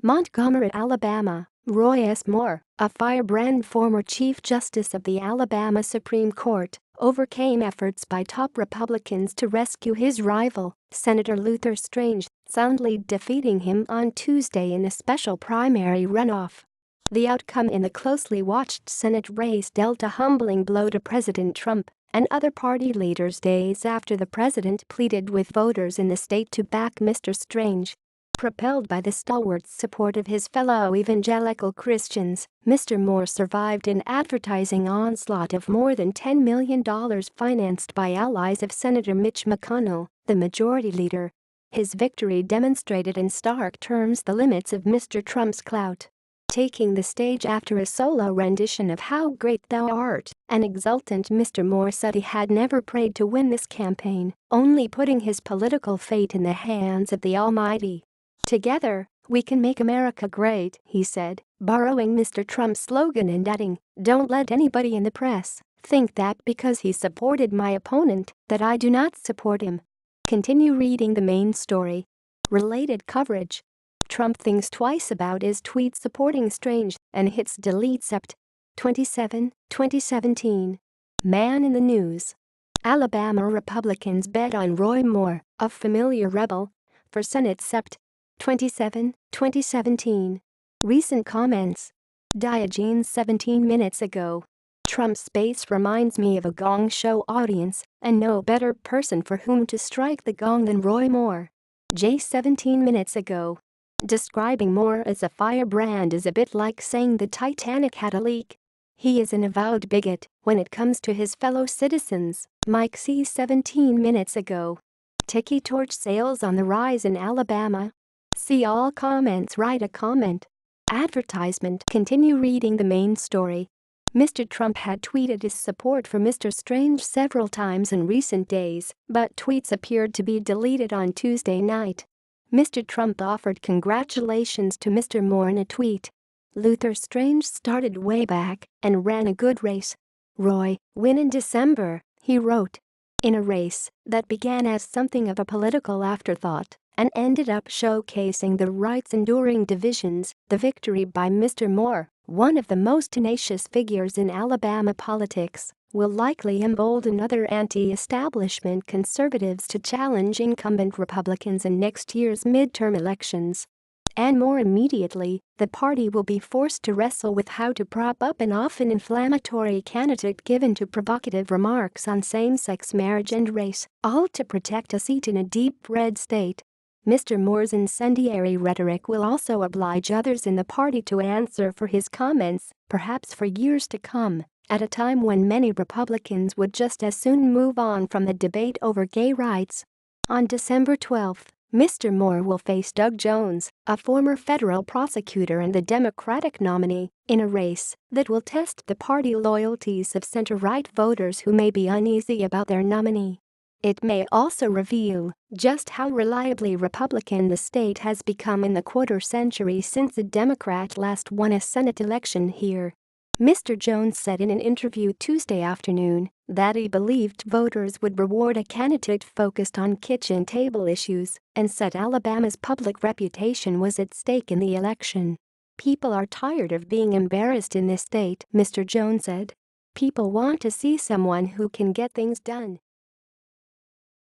Montgomery, Alabama. Roy S. Moore, a firebrand former Chief Justice of the Alabama Supreme Court, overcame efforts by top Republicans to rescue his rival, Senator Luther Strange, soundly defeating him on Tuesday in a special primary runoff. The outcome in the closely watched Senate race dealt a humbling blow to President Trump and other party leaders days after the president pleaded with voters in the state to back Mr. Strange. Propelled by the stalwart support of his fellow evangelical Christians, Mr. Moore survived an advertising onslaught of more than $10 million financed by allies of Senator Mitch McConnell, the majority leader. His victory demonstrated in stark terms the limits of Mr. Trump's clout. Taking the stage after a solo rendition of How Great Thou Art, an exultant Mr. Moore said he had never prayed to win this campaign, only putting his political fate in the hands of the Almighty. "Together, we can make America great," he said, borrowing Mr. Trump's slogan and adding, "Don't let anybody in the press think that because he supported my opponent, that I do not support him." Continue reading the main story. Related coverage. Trump thinks twice about his tweet supporting Strange and hits delete Sept. 27, 2017. Man in the news. Alabama Republicans bet on Roy Moore, a familiar rebel, for Senate Sept. 27, 2017. Recent comments. Diogenes 17 minutes ago. Trump's base reminds me of a gong show audience, and no better person for whom to strike the gong than Roy Moore. J 17 minutes ago. Describing Moore as a firebrand is a bit like saying the Titanic had a leak. He is an avowed bigot when it comes to his fellow citizens. Mike C 17 minutes ago. Tiki torch sales on the rise in Alabama. See all comments. Write a comment. Advertisement. Continue reading the main story. Mr. Trump had tweeted his support for Mr. Strange several times in recent days, but tweets appeared to be deleted on Tuesday night. Mr. Trump offered congratulations to Mr. Moore in a tweet. "Luther Strange started way back and ran a good race. Roy, win in December," he wrote. In a race that began as something of a political afterthought and ended up showcasing the right's enduring divisions, the victory by Mr. Moore, one of the most tenacious figures in Alabama politics, will likely embolden other anti-establishment conservatives to challenge incumbent Republicans in next year's midterm elections. And more immediately, the party will be forced to wrestle with how to prop up an often inflammatory candidate given to provocative remarks on same-sex marriage and race, all to protect a seat in a deep red state. Mr. Moore's incendiary rhetoric will also oblige others in the party to answer for his comments, perhaps for years to come, at a time when many Republicans would just as soon move on from the debate over gay rights. On December 12, Mr. Moore will face Doug Jones, a former federal prosecutor and the Democratic nominee, in a race that will test the party loyalties of center-right voters who may be uneasy about their nominee. It may also reveal just how reliably Republican the state has become in the quarter-century since a Democrat last won a Senate election here. Mr. Jones said in an interview Tuesday afternoon that he believed voters would reward a candidate focused on kitchen table issues and said Alabama's public reputation was at stake in the election. "People are tired of being embarrassed in this state," Mr. Jones said. "People want to see someone who can get things done."